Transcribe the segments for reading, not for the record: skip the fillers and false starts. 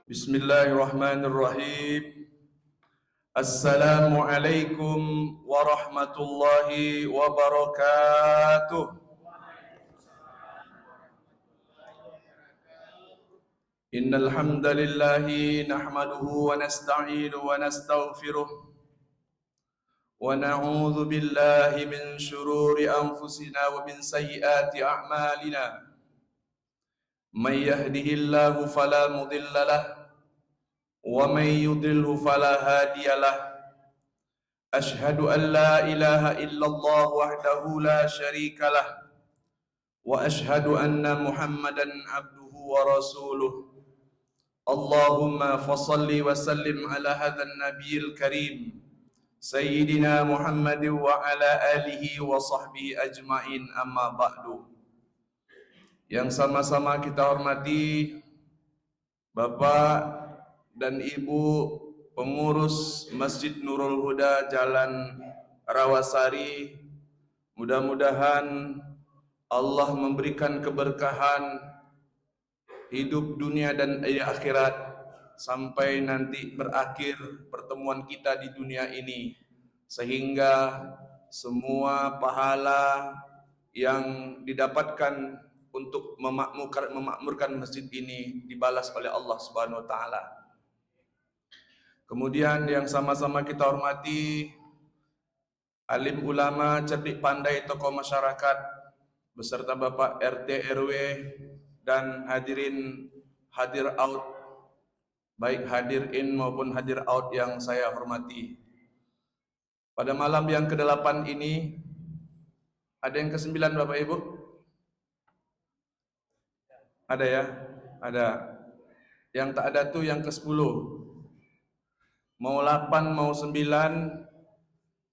Bismillahirrahmanirrahim. Assalamualaikum warahmatullahi wabarakatuh. Innal hamdalillahi nahmaduhu wa nasta'inuhu wa nastaghfiruh wa na'udzu billahi min shururi anfusina wa min sayyiati a'malina. May yahdihillahu fala mudilla lahu ومن يضلل فلا هادي له أشهد أن لا إله إلا الله وحده لا شريك له وأشهد أن محمدا عبده ورسوله اللهم فصل وسلم على هذا النبي الكريم سيدنا محمد وعلى آله وصحبه أجمعين أما بعد. Yang sama-sama kita hormati Bapak dan Ibu pengurus Masjid Nurul Huda Jalan Rawasari, mudah-mudahan Allah memberikan keberkahan hidup dunia dan akhirat sampai nanti berakhir pertemuan kita di dunia ini, sehingga semua pahala yang didapatkan untuk memakmurkan masjid ini dibalas oleh Allah Subhanahu wa taala. Kemudian yang sama-sama kita hormati alim ulama, cerdik pandai, tokoh masyarakat beserta Bapak RT RW dan hadirin hadir out, baik hadir in maupun hadir out yang saya hormati. Pada malam yang ke-8 ini ada yang ke-9 Bapak Ibu? Ada ya? Ada. Yang tak ada tuh yang ke-10. Mau 8 mau 9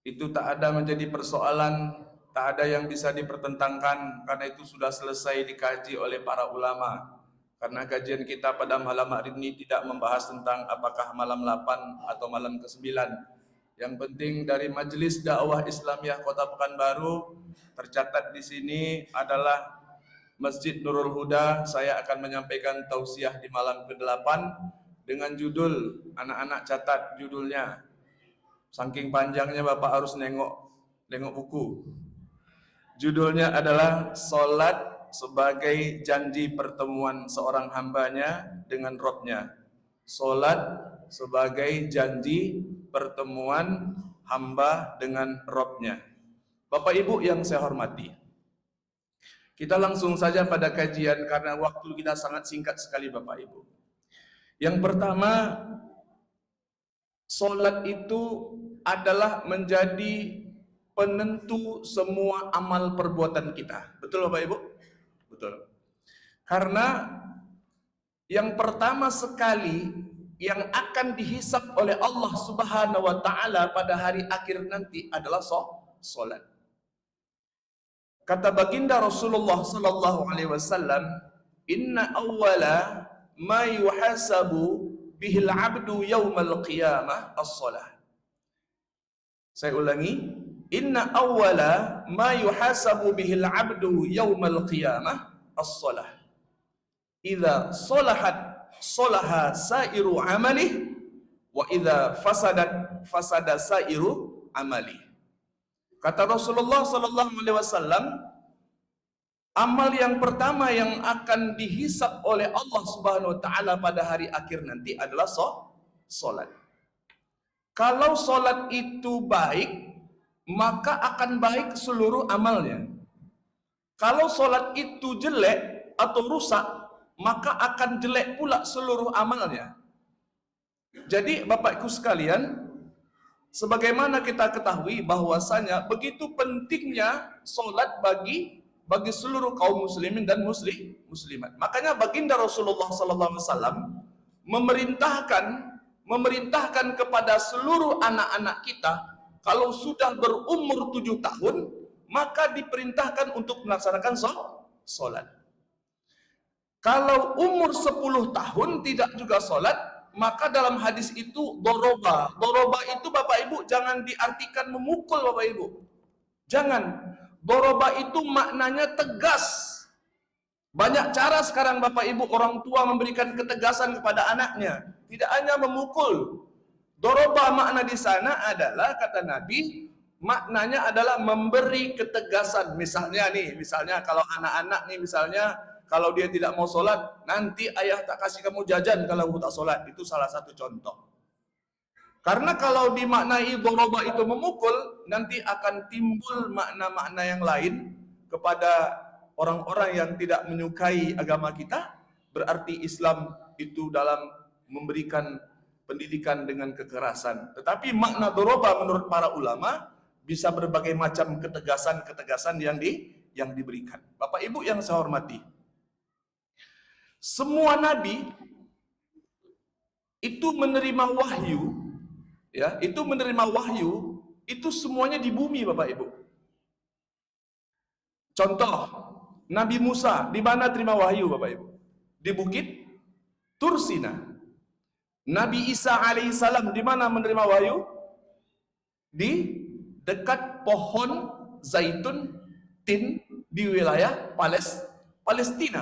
itu tak ada menjadi persoalan, tak ada yang bisa dipertentangkan karena itu sudah selesai dikaji oleh para ulama. Karena kajian kita pada malam hari ini tidak membahas tentang apakah malam 8 atau malam ke-9. Yang penting dari Majelis Dakwah Islamiyah Kota Pekanbaru tercatat di sini adalah Masjid Nurul Huda. Saya akan menyampaikan tausiah di malam ke-8 dengan judul, anak-anak catat judulnya, saking panjangnya Bapak harus nengok buku. Judulnya adalah Salat sebagai janji pertemuan seorang hambanya dengan Robnya. Salat sebagai janji pertemuan hamba dengan Robnya. Bapak Ibu yang saya hormati, kita langsung saja pada kajian karena waktu kita sangat singkat sekali Bapak Ibu. Yang pertama, salat itu adalah menjadi penentu semua amal perbuatan kita. Betul Bapak Ibu? Betul. Karena yang pertama sekali yang akan dihisab oleh Allah Subhanahu wa taala pada hari akhir nanti adalah salat. Kata baginda Rasulullah sallallahu alaihi wasallam, "Inna awwala ma yuhasabu bihil abdu yaumal qiyamah as-salah." Saya ulangi, inna awwala ma yuhasabu bihil abdu yaumal qiyamah as-salah. Idza salahat salaha sairu amalih wa idza fasadat fasada sairu amalih. Kata Rasulullah sallallahu alaihi wasallam, amal yang pertama yang akan dihisab oleh Allah Subhanahu wa taala pada hari akhir nanti adalah salat. Kalau salat itu baik, maka akan baik seluruh amalnya. Kalau salat itu jelek atau rusak, maka akan jelek pula seluruh amalnya. Jadi Bapak Ibu sekalian, sebagaimana kita ketahui bahwasanya begitu pentingnya salat bagi seluruh kaum muslimin dan muslimat. Makanya baginda Rasulullah sallallahu alaihi wasallam memerintahkan kepada seluruh anak-anak kita, kalau sudah berumur 7 tahun maka diperintahkan untuk melaksanakan salat. Kalau umur 10 tahun tidak juga salat, maka dalam hadis itu doroba. Doroba itu Bapak Ibu jangan diartikan memukul Bapak Ibu. Jangan. Doroba itu maknanya tegas. Banyak cara sekarang Bapak Ibu orang tua memberikan ketegasan kepada anaknya. Tidak hanya memukul. Doroba makna di sana adalah, kata Nabi, maknanya adalah memberi ketegasan. Misalnya kalau anak-anak nih, misalnya kalau dia tidak mau sholat, nanti ayah tak kasih kamu jajan kalau kamu tak sholat. Itu salah satu contoh. Karena kalau dimaknai doroba itu memukul, nanti akan timbul makna-makna yang lain kepada orang-orang yang tidak menyukai agama kita. Berarti Islam itu dalam memberikan pendidikan dengan kekerasan. Tetapi makna doroba menurut para ulama bisa berbagai macam ketegasan-ketegasan yang diberikan. Bapak Ibu yang saya hormati, semua nabi itu menerima wahyu, ya, itu semuanya di bumi, Bapak Ibu. Contoh, Nabi Musa di mana terima wahyu, Bapak Ibu? Di bukit Tursina. Nabi Isa alaihissalam di mana menerima wahyu? Di dekat pohon zaitun tin di wilayah Palestina.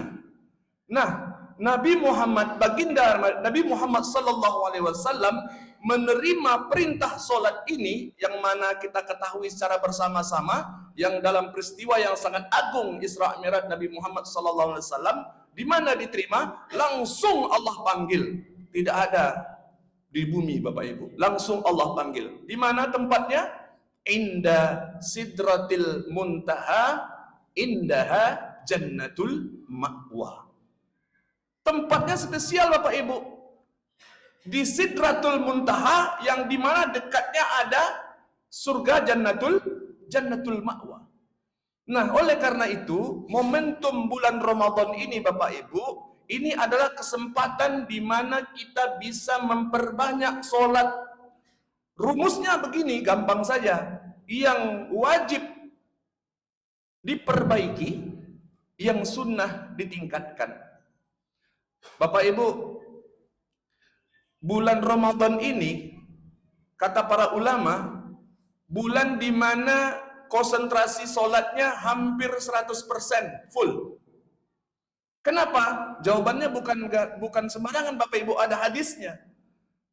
Nah, Nabi Muhammad, baginda Nabi Muhammad sallallahu alaihi wasallam menerima perintah solat ini, yang mana kita ketahui secara bersama-sama, yang dalam peristiwa yang sangat agung Isra Mi'raj Nabi Muhammad sallallahu alaihi wasallam, di mana diterima langsung Allah panggil, tidak ada di bumi, Bapak Ibu, langsung Allah panggil. Di mana tempatnya? Inda sidratil muntaha, indaha jannatul ma'wa. Tempatnya spesial, Bapak Ibu, di Sidratul Muntaha, yang dimana dekatnya ada surga Jannatul Ma'wa. Nah, oleh karena itu, momentum bulan Ramadan ini, Bapak Ibu, ini adalah kesempatan di mana kita bisa memperbanyak sholat. Rumusnya begini, gampang saja. Yang wajib diperbaiki, yang sunnah ditingkatkan. Bapak Ibu, bulan Ramadan ini, kata para ulama, bulan di mana konsentrasi sholatnya hampir 100% full. Kenapa? Jawabannya bukan sembarangan, Bapak Ibu, ada hadisnya.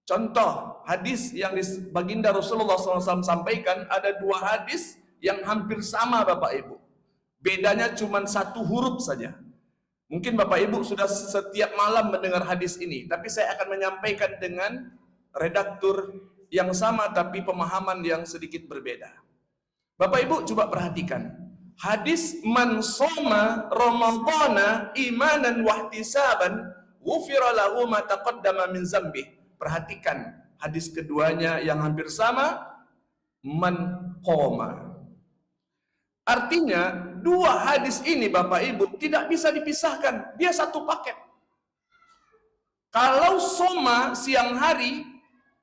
Contoh, hadis yang baginda Rasulullah SAW sampaikan, ada 2 hadis yang hampir sama, Bapak Ibu. Bedanya cuma 1 huruf saja. Mungkin Bapak Ibu sudah setiap malam mendengar hadis ini, tapi saya akan menyampaikan dengan redaktur yang sama tapi pemahaman yang sedikit berbeda. Bapak Ibu coba perhatikan. Hadis man shoma ramadhana imanan wahtisaban ghufira lahu ma taqaddama min dzambih. Perhatikan hadis keduanya yang hampir sama, man qoma. Artinya 2 hadis ini, Bapak Ibu, tidak bisa dipisahkan. Dia satu paket. Kalau soma siang hari,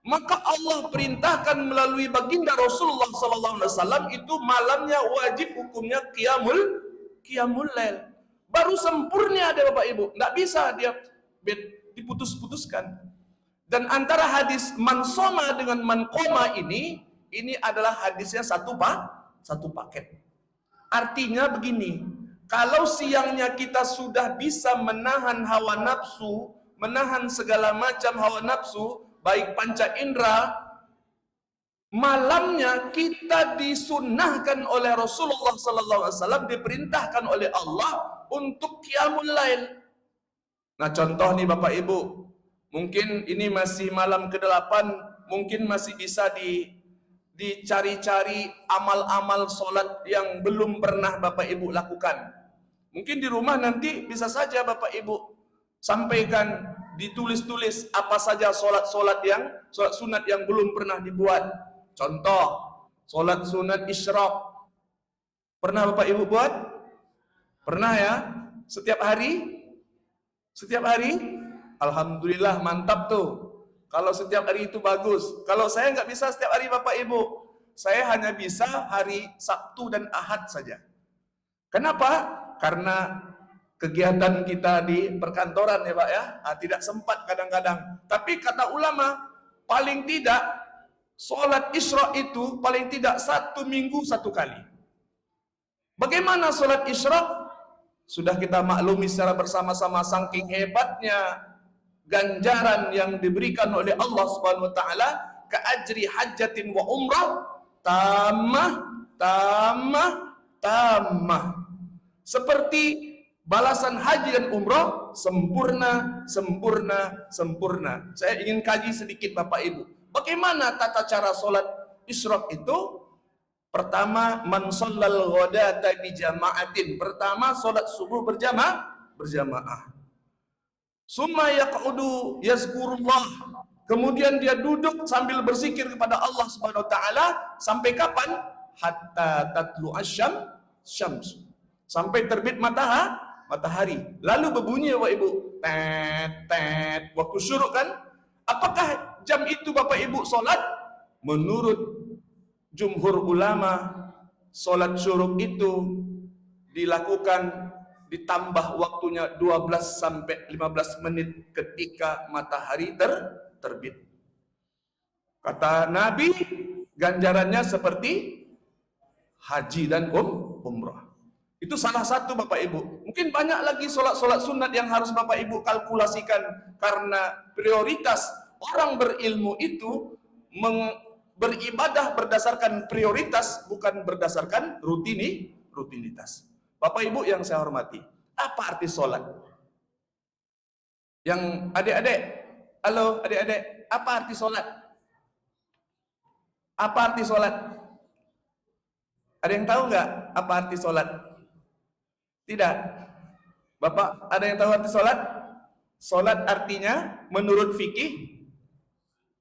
maka Allah perintahkan melalui baginda Rasulullah SAW, itu malamnya wajib hukumnya qiyamul lail. Baru sempurna ada, Bapak Ibu. Nggak bisa dia diputus-putuskan. Dan antara hadis man soma dengan man qoma ini adalah hadisnya satu paket. Artinya begini, kalau siangnya kita sudah bisa menahan hawa nafsu, menahan segala macam hawa nafsu, baik panca indera, malamnya kita disunnahkan oleh Rasulullah SAW, diperintahkan oleh Allah untuk qiyamul lail. Nah, contoh nih Bapak Ibu, mungkin ini masih malam ke-8, mungkin masih bisa dicari-cari amal-amal sholat yang belum pernah Bapak Ibu lakukan. Mungkin di rumah nanti bisa saja Bapak Ibu sampaikan, ditulis-tulis apa saja sholat sunat yang belum pernah dibuat. Contoh, sholat sunat isyraq. Pernah Bapak Ibu buat? Pernah ya? Setiap hari? Setiap hari? Alhamdulillah, mantap tuh. Kalau setiap hari itu bagus. Kalau saya nggak bisa setiap hari, Bapak Ibu. Saya hanya bisa hari Sabtu dan Ahad saja. Kenapa? Karena kegiatan kita di perkantoran ya Pak ya, tidak sempat kadang-kadang. Tapi kata ulama, paling tidak sholat Isra itu paling tidak 1 minggu 1 kali. Bagaimana sholat Isra? Sudah kita maklumi secara bersama-sama saking hebatnya ganjaran yang diberikan oleh Allah Subhanahu wa taala ke ajri hajjatin wa umrah tamah tamah tamah. Seperti balasan haji dan umrah sempurna sempurna sempurna. Saya ingin kaji sedikit Bapak Ibu. Bagaimana tata cara salat Isyraq itu? Pertama, man shallal ghadata bi jama'atin. Pertama, salat subuh berjamaah. Summa yaq'udu yazkurullah. Kemudian dia duduk sambil berzikir kepada Allah Subhanahu wa taala sampai kapan? Hatta tatlu syams. Sampai terbit matahari. Lalu berbunyi Bapak Ibu, tet tet waktu syuruk kan? Apakah jam itu Bapak Ibu salat? Menurut jumhur ulama, salat syuruk itu dilakukan ditambah waktunya 12 sampai 15 menit ketika matahari terbit. Kata Nabi, ganjarannya seperti haji dan umrah. Itu salah satu Bapak Ibu. Mungkin banyak lagi solat-solat sunat yang harus Bapak Ibu kalkulasikan, karena prioritas orang berilmu itu beribadah berdasarkan prioritas, bukan berdasarkan rutinitas. Bapak Ibu yang saya hormati, apa arti solat? Yang adik-adik, halo adik-adik, apa arti solat? Apa arti solat? Ada yang tahu nggak apa arti solat? Tidak. Bapak, ada yang tahu arti solat? Solat artinya menurut fikih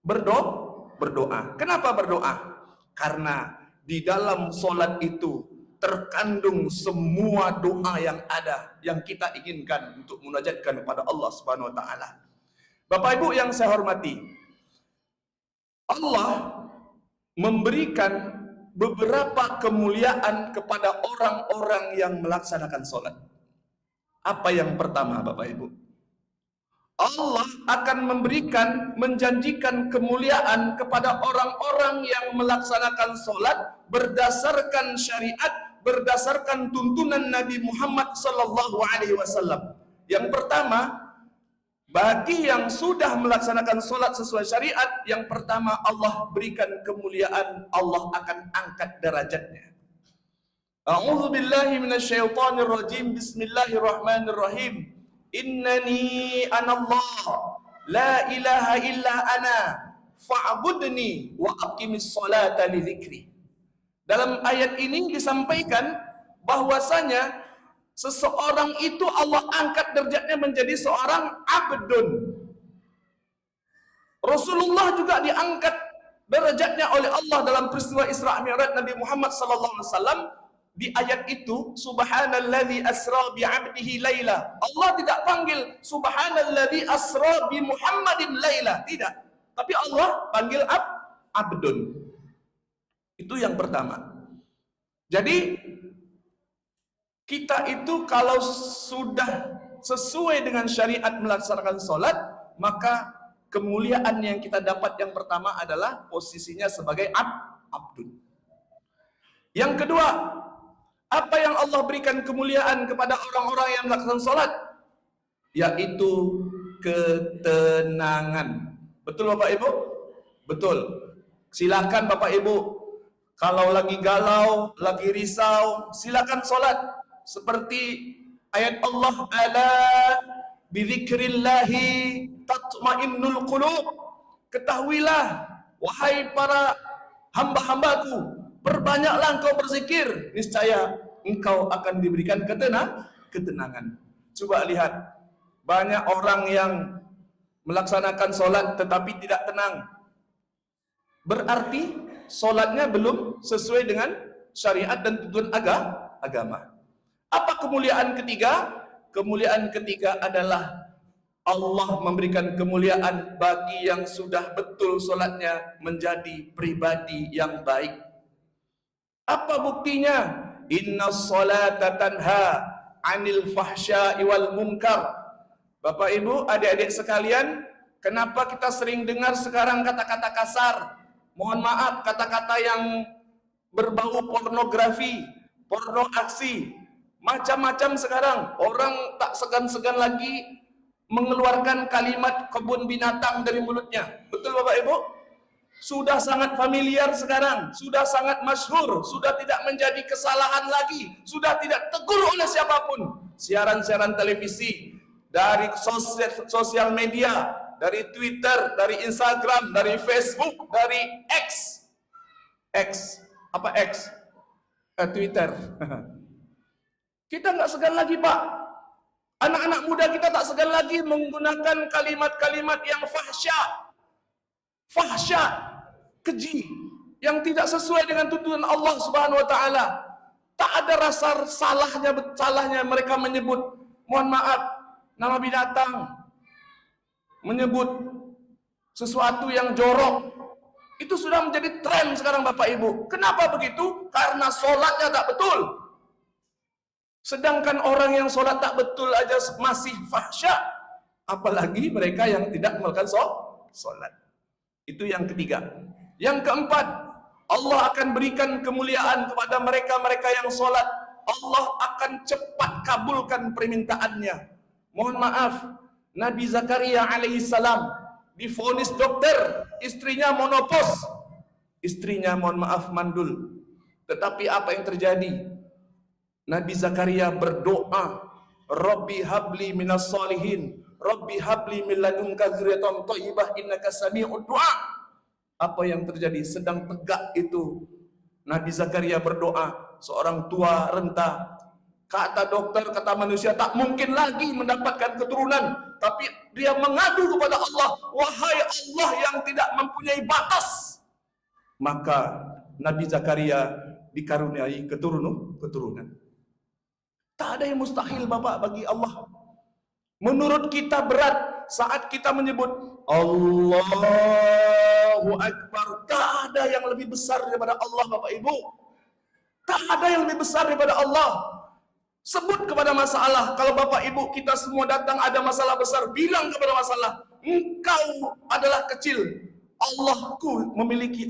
berdoa. Kenapa berdoa? Karena di dalam solat itu terkandung semua doa yang ada, yang kita inginkan untuk munajatkan kepada Allah Subhanahu wa taala. Bapak Ibu yang saya hormati, Allah memberikan beberapa kemuliaan kepada orang-orang yang melaksanakan sholat. Apa yang pertama Bapak Ibu? Allah akan menjanjikan kemuliaan kepada orang-orang yang melaksanakan sholat berdasarkan syariat, berdasarkan tuntunan Nabi Muhammad SAW. Yang pertama, bagi yang sudah melaksanakan sholat sesuai syariat, yang pertama Allah berikan kemuliaan, Allah akan angkat derajatnya. A'udzu billahi minasyaitonir rajim. Bismillahirrahmanirrahim. Innani anallah la ilaha illa ana fa'budni wa aqimis salata li dzikri. Dalam ayat ini disampaikan bahwasanya seseorang itu Allah angkat derajatnya menjadi seorang abdun. Rasulullah juga diangkat derajatnya oleh Allah dalam peristiwa Isra Mi'raj Nabi Muhammad SAW. Di ayat itu, subhanalladzi asra bi 'abdihi laila. Allah tidak panggil subhanalladzi asra bi Muhammadin laila, tidak. Tapi Allah panggil abdun. Itu yang pertama. Jadi kita itu kalau sudah sesuai dengan syariat melaksanakan sholat, maka kemuliaan yang kita dapat yang pertama adalah posisinya sebagai abdun. Yang kedua, apa yang Allah berikan kemuliaan kepada orang-orang yang melaksanakan sholat? Yaitu ketenangan. Betul Bapak Ibu? Betul. Silakan Bapak Ibu, kalau lagi galau, lagi risau, silakan sholat. Seperti ayat Allah, ala bidzikrillahi tatmainnul qulub. Ketahuilah wahai para hamba-hambaku, perbanyaklah engkau berzikir, niscaya engkau akan diberikan ketenangan. Coba lihat, banyak orang yang melaksanakan sholat tetapi tidak tenang. Berarti sholatnya belum sesuai dengan syariat dan tuntunan agama. Apa kemuliaan ketiga? Kemuliaan ketiga adalah Allah memberikan kemuliaan bagi yang sudah betul sholatnya menjadi pribadi yang baik. Apa buktinya? Inna sholata tanha anil fahsya'i wal munkar. Bapak Ibu, adik-adik sekalian, kenapa kita sering dengar sekarang kata-kata kasar? Mohon maaf, kata-kata yang berbau pornografi, porno aksi, Macam-macam sekarang. Orang tak segan-segan lagi mengeluarkan kalimat kebun binatang dari mulutnya. Betul Bapak Ibu? Sudah sangat familiar sekarang, sudah sangat masyhur, sudah tidak menjadi kesalahan lagi, sudah tidak tegur oleh siapapun. Siaran-siaran televisi, dari sosial media, dari Twitter, dari Instagram, dari Facebook, dari X. Apa X? Twitter. Kita nggak segan lagi Pak. Anak-anak muda kita tak segan lagi menggunakan kalimat-kalimat yang fahsya, keji, yang tidak sesuai dengan tuntunan Allah Subhanahu wa taala. Tak ada rasa salahnya mereka menyebut, mohon maaf, nama binatang, menyebut sesuatu yang jorok. Itu sudah menjadi tren sekarang Bapak Ibu. Kenapa begitu? Karena sholatnya tak betul. Sedangkan orang yang sholat tak betul aja masih fahsya, apalagi mereka yang tidak melakukan sholat. Itu yang ketiga. Yang keempat, Allah akan berikan kemuliaan kepada mereka-mereka yang sholat. Allah akan cepat kabulkan permintaannya. Mohon maaf, Nabi Zakaria alaihissalam divonis dokter, istrinya monopos, istrinya mohon maaf mandul. Tetapi apa yang terjadi? Nabi Zakaria berdoa, Rabbi habli minas salihin, Rabbi habli min ladunka dzurriyyatan thayyibah innaka sami'ud du'a. Apa yang terjadi? Sedang tegak itu Nabi Zakaria berdoa, seorang tua renta. Kata dokter, kata manusia tak mungkin lagi mendapatkan keturunan, tapi dia mengadu kepada Allah, wahai Allah yang tidak mempunyai batas. Maka Nabi Zakaria dikaruniai keturunan. Tak ada yang mustahil Bapak bagi Allah. Menurut kita berat saat kita menyebut Allahu Akbar. Tak ada yang lebih besar daripada Allah Bapak Ibu. Tak ada yang lebih besar daripada Allah. Sebut kepada masalah. Kalau Bapak Ibu kita semua datang ada masalah besar, bilang kepada masalah, engkau adalah kecil. aku memiliki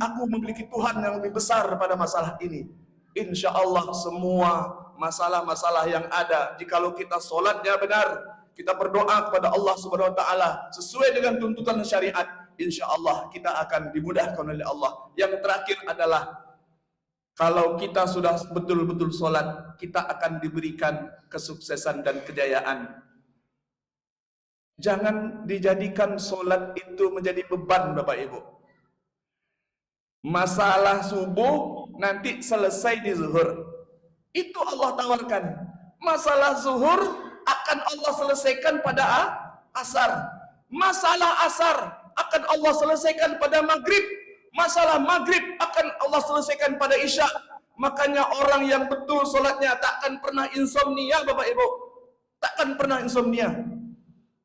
Tuhan yang lebih besar pada masalah ini. Insya Allah semua masalah-masalah yang ada, jikalau kita sholatnya benar, kita berdoa kepada Allah Subhanahu Wa Taala sesuai dengan tuntutan syariat, insya Allah kita akan dimudahkan oleh Allah. Yang terakhir adalah kalau kita sudah betul-betul sholat, kita akan diberikan kesuksesan dan kejayaan. Jangan dijadikan sholat itu menjadi beban Bapak Ibu. Masalah subuh nanti selesai di zuhur. Itu Allah tawarkan. Masalah zuhur akan Allah selesaikan pada asar. Masalah asar akan Allah selesaikan pada maghrib. Masalah maghrib akan Allah selesaikan pada isya. Makanya orang yang betul sholatnya takkan pernah insomnia Bapak Ibu. Takkan pernah insomnia.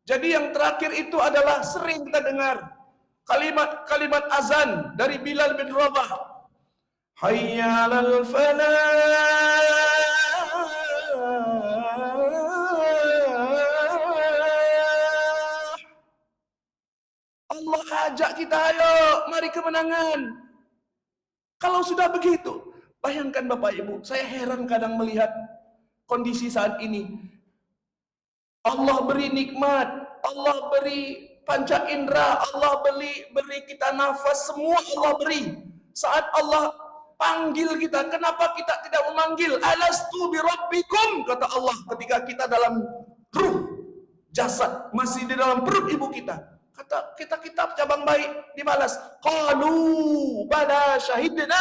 Jadi yang terakhir itu adalah sering kita dengar kalimat azan dari Bilal bin Rabah. Hayya 'alal falah. Allah ajak kita, ayo mari kemenangan. Kalau sudah begitu, bayangkan Bapak Ibu, saya heran kadang melihat kondisi saat ini. Allah beri nikmat, Allah beri panca indera, Allah beri kita nafas, semua Allah beri. Saat Allah panggil kita, kenapa kita tidak memanggil? Alastu bi rabbikum, kata Allah ketika kita dalam ruh, jasad masih di dalam perut ibu kita. Kata kita cabang baik dibalas, qalu bala syahidna.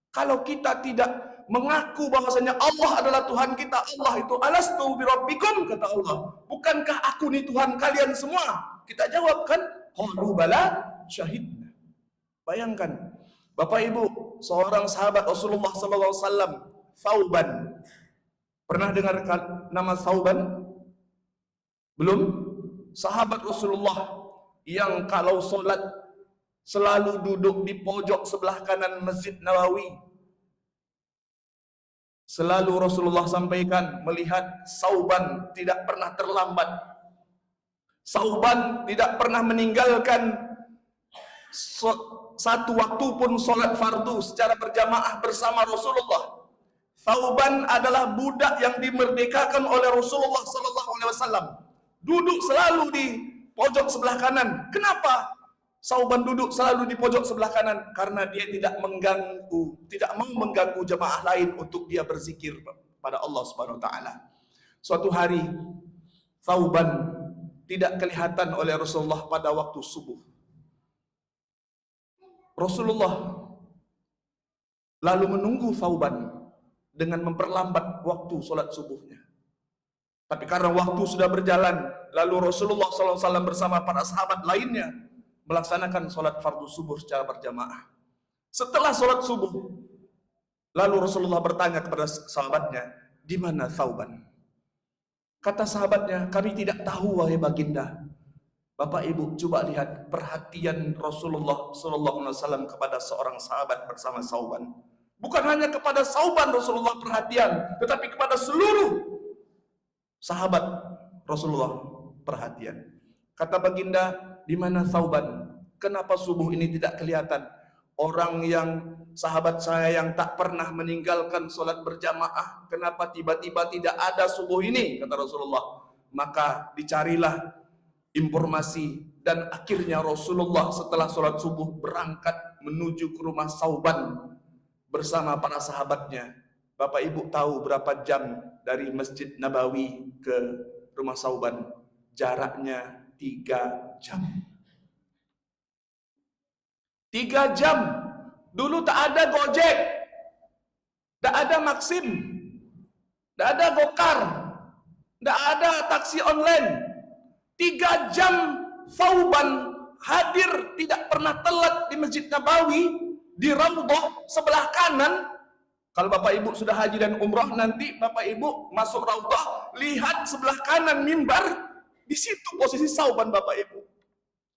Kalau kita tidak mengaku bahwasanya Allah adalah Tuhan kita, Allah itu alastu bi rabbikum, kata Allah, bukankah aku nih Tuhan kalian semua? Kita jawab kan, qalu bala syahidna. Bayangkan Bapak Ibu, seorang sahabat Rasulullah sallallahu alaihi wasallam, Thauban. Pernah dengar nama Thauban? Belum? Sahabat Rasulullah yang kalau sholat selalu duduk di pojok sebelah kanan Masjid Nabawi. Selalu Rasulullah sampaikan melihat Thauban tidak pernah terlambat. Thauban tidak pernah meninggalkan satu waktu pun sholat fardu secara berjamaah bersama Rasulullah. Thauban adalah budak yang dimerdekakan oleh Rasulullah sallallahu alaihi wasallam. Duduk selalu di pojok sebelah kanan. Kenapa Thauban duduk selalu di pojok sebelah kanan? Karena dia tidak mau mengganggu jemaah lain untuk dia berzikir pada Allah Subhanahu wa taala. Suatu hari Thauban tidak kelihatan oleh Rasulullah pada waktu subuh. Rasulullah lalu menunggu Thauban dengan memperlambat waktu sholat subuhnya. Tapi karena waktu sudah berjalan, lalu Rasulullah SAW bersama para sahabat lainnya melaksanakan sholat fardu subuh secara berjamaah. Setelah sholat subuh, lalu Rasulullah bertanya kepada sahabatnya, di mana Thauban? Kata sahabatnya, kami tidak tahu wahai baginda. Bapak Ibu coba lihat perhatian Rasulullah SAW kepada seorang sahabat bersama Thauban. Bukan hanya kepada Thauban Rasulullah perhatian, tetapi kepada seluruh sahabat Rasulullah perhatian. Kata baginda, di mana Thauban? Kenapa subuh ini tidak kelihatan? Orang yang sahabat saya yang tak pernah meninggalkan sholat berjamaah, kenapa tiba-tiba tidak ada subuh ini? Kata Rasulullah. Maka dicarilah informasi dan akhirnya Rasulullah setelah sholat subuh berangkat menuju ke rumah Thauban bersama para sahabatnya. Bapak Ibu tahu berapa jam dari Masjid Nabawi ke rumah Thauban? Jaraknya 3 jam. 3 jam. Dulu tak ada Gojek, tak ada Maxim, tak ada Gokar, tak ada taksi online. 3 jam Thauban hadir, tidak pernah telat di Masjid Nabawi, di Raudhah sebelah kanan. Kalau Bapak Ibu sudah haji dan umrah, nanti Bapak Ibu masuk Raudhah, lihat sebelah kanan mimbar, di situ posisi Thauban Bapak Ibu.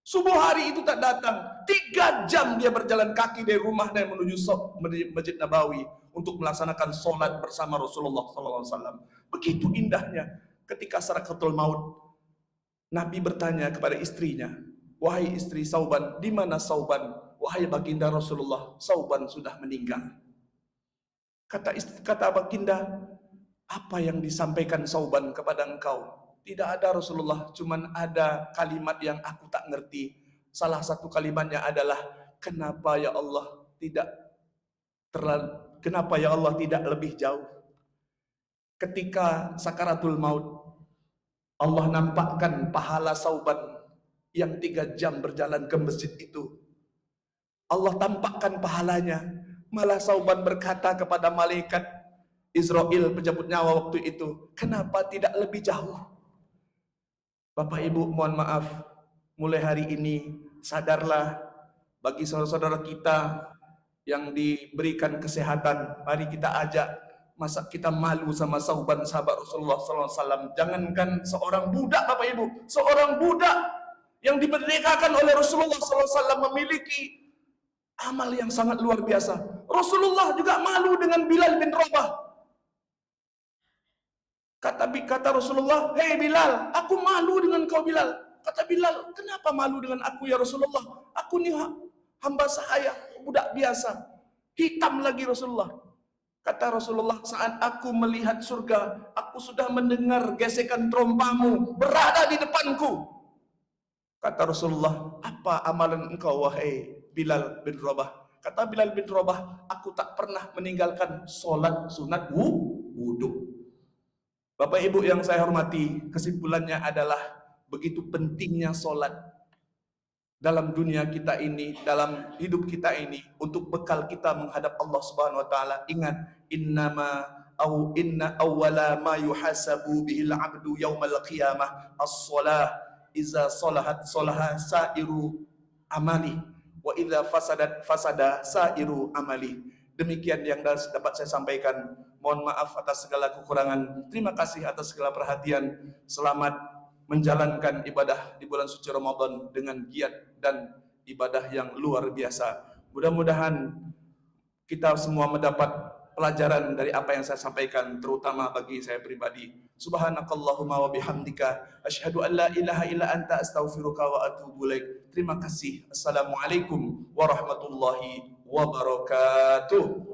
Subuh hari itu tak datang. 3 jam dia berjalan kaki dari rumahnya menuju Masjid Nabawi untuk melaksanakan sholat bersama Rasulullah SAW. Begitu indahnya ketika sakaratul maut, Nabi bertanya kepada istrinya, wahai istri Thauban, di mana Thauban? Wahai baginda Rasulullah, Thauban sudah meninggal. Kata baginda, apa yang disampaikan Thauban kepada engkau? Tidak ada Rasulullah, cuman ada kalimat yang aku tak ngerti. Salah satu kalimatnya adalah, kenapa ya Allah tidak lebih jauh? Ketika sakaratul maut, Allah nampakkan pahala Thauban yang 3 jam berjalan ke masjid itu. Allah tampakkan pahalanya. Malah Thauban berkata kepada malaikat Israel penjemput nyawa waktu itu, kenapa tidak lebih jauh? Bapak Ibu mohon maaf, mulai hari ini sadarlah, bagi saudara-saudara kita yang diberikan kesehatan, mari kita ajak. Masa kita malu sama Thauban sahabat Rasulullah SAW? Jangankan seorang budak Bapak Ibu, seorang budak yang dimerdekakan oleh Rasulullah SAW memiliki amal yang sangat luar biasa. Rasulullah juga malu dengan Bilal bin Rabah. Kata Rasulullah, hei Bilal, aku malu dengan kau Bilal. Kata Bilal, kenapa malu dengan aku ya Rasulullah? Aku ni hamba sahaya, budak biasa. Hitam lagi Rasulullah. Kata Rasulullah, saat aku melihat surga, aku sudah mendengar gesekan terompamu berada di depanku. Kata Rasulullah, apa amalan engkau wahai Bilal bin Rabah? Kata Bilal bin Rabah, aku tak pernah meninggalkan sholat sunat wudhu. Bapak Ibu yang saya hormati, kesimpulannya adalah begitu pentingnya sholat dalam dunia kita ini, dalam hidup kita ini, untuk bekal kita menghadap Allah Subhanahu wa taala. Ingat, inna awwala ma yuhasabu bihil abdu yaumal qiyamah as-shalah, iza salahat salaha sairu amali, wa idza fasadat fasada sairu amali. Demikian yang dapat saya sampaikan. Mohon maaf atas segala kekurangan. Terima kasih atas segala perhatian. Selamat menjalankan ibadah di bulan suci Ramadan dengan giat dan ibadah yang luar biasa. Mudah-mudahan kita semua mendapat pelajaran dari apa yang saya sampaikan, terutama bagi saya pribadi. Subhanakallahumma wa bihamdika asyhadu an la ilaha illa anta astaghfiruka wa atubu ilaik. Terima kasih. Assalamualaikum warahmatullahi wabarakatuh.